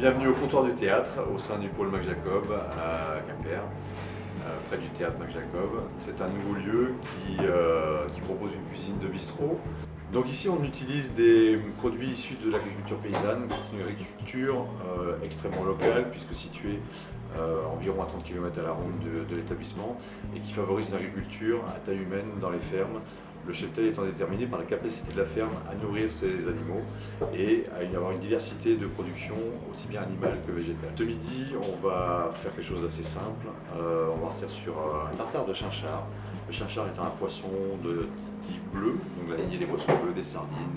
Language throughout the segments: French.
Bienvenue au comptoir du théâtre, au sein du pôle Mac Jacob à Quimper, près du théâtre Mac Jacob. C'est un nouveau lieu qui propose une cuisine de bistrot. Donc ici on utilise des produits issus de l'agriculture paysanne, qui est une agriculture extrêmement locale puisque située environ à 30 km à la ronde de l'établissement et qui favorise une agriculture à taille humaine dans les fermes. Le cheptel étant déterminé par la capacité de la ferme à nourrir ses animaux et à y avoir une diversité de production aussi bien animale que végétale. Ce midi, on va faire quelque chose d'assez simple. On va partir sur un tartare de chinchard. Le chinchard étant un poisson de type bleu, donc la lignée des poissons bleus, des sardines,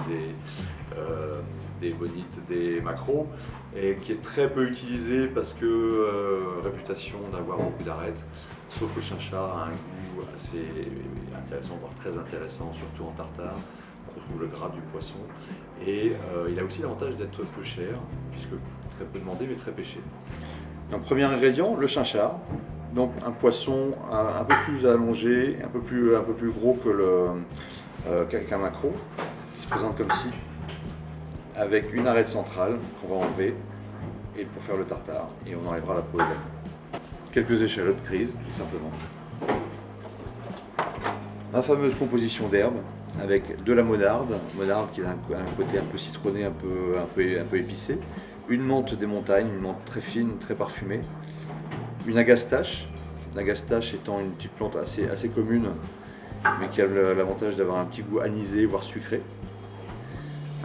des bonites, des maquereaux, et qui est très peu utilisé parce que réputation d'avoir beaucoup d'arêtes. Sauf que le chinchard a un goût assez intéressant, voire très intéressant, surtout en tartare. On retrouve le gras du poisson. Et il a aussi l'avantage d'être peu cher, puisque très peu demandé, mais très pêché. Donc, premier ingrédient, le chinchard. Donc un poisson un peu plus allongé, un peu plus gros qu'un maquereau, qui se présente comme ci, avec une arête centrale qu'on va enlever et pour faire le tartare. Et on enlèvera la peau également. Quelques échalotes grises, tout simplement. Ma fameuse composition d'herbes avec de la monarde qui a un côté un peu citronné, un peu épicé, une menthe des montagnes, une menthe très fine, très parfumée, une agastache, l'agastache étant une petite plante assez commune, mais qui a l'avantage d'avoir un petit goût anisé, voire sucré,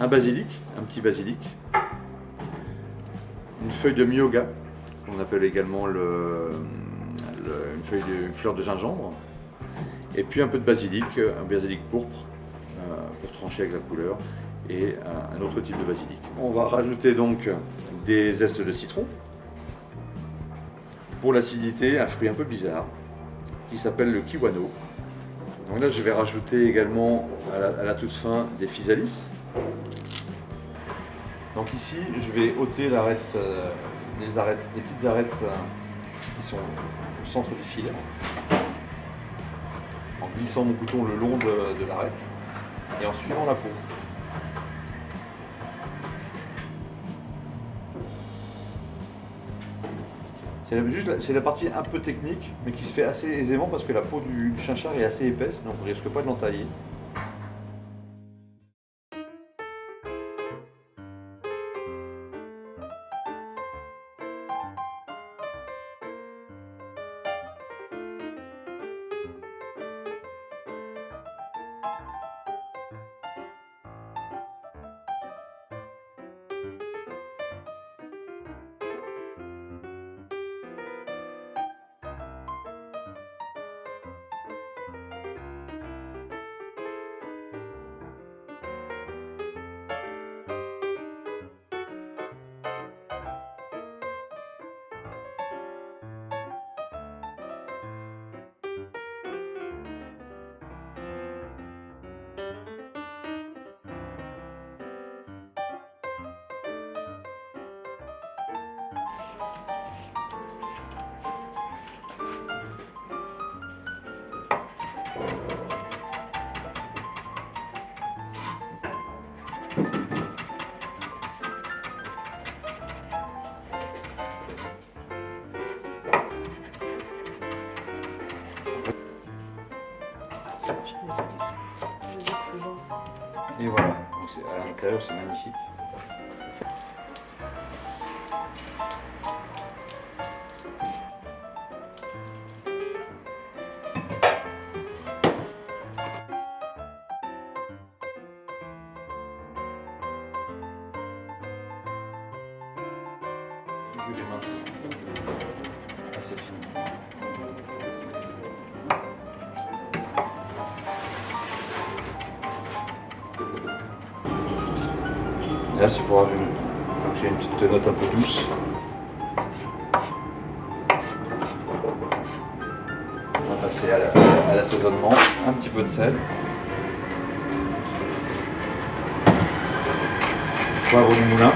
un basilic, un petit basilic, une feuille de myoga, qu'on appelle également une fleur de gingembre, et puis un peu de basilic, un basilic pourpre, pour trancher avec la couleur, et un autre type de basilic. On va rajouter donc des zestes de citron. Pour l'acidité, un fruit un peu bizarre, qui s'appelle le kiwano. Donc là, je vais rajouter également à la toute fin des physalis. Donc ici, je vais ôter l'arête, les petites arêtes qui sont au centre du filet, en glissant mon couteau le long de l'arête et en suivant la peau. C'est la partie un peu technique, mais qui se fait assez aisément parce que la peau du chinchard est assez épaisse, donc on ne risque pas de l'entailler. Et voilà, donc à l'intérieur c'est magnifique. Les minces, assez fines. Et là c'est pour rajouter, donc j'ai une petite note un peu douce. On va passer à l'assaisonnement, un petit peu de sel, poivre du moulin.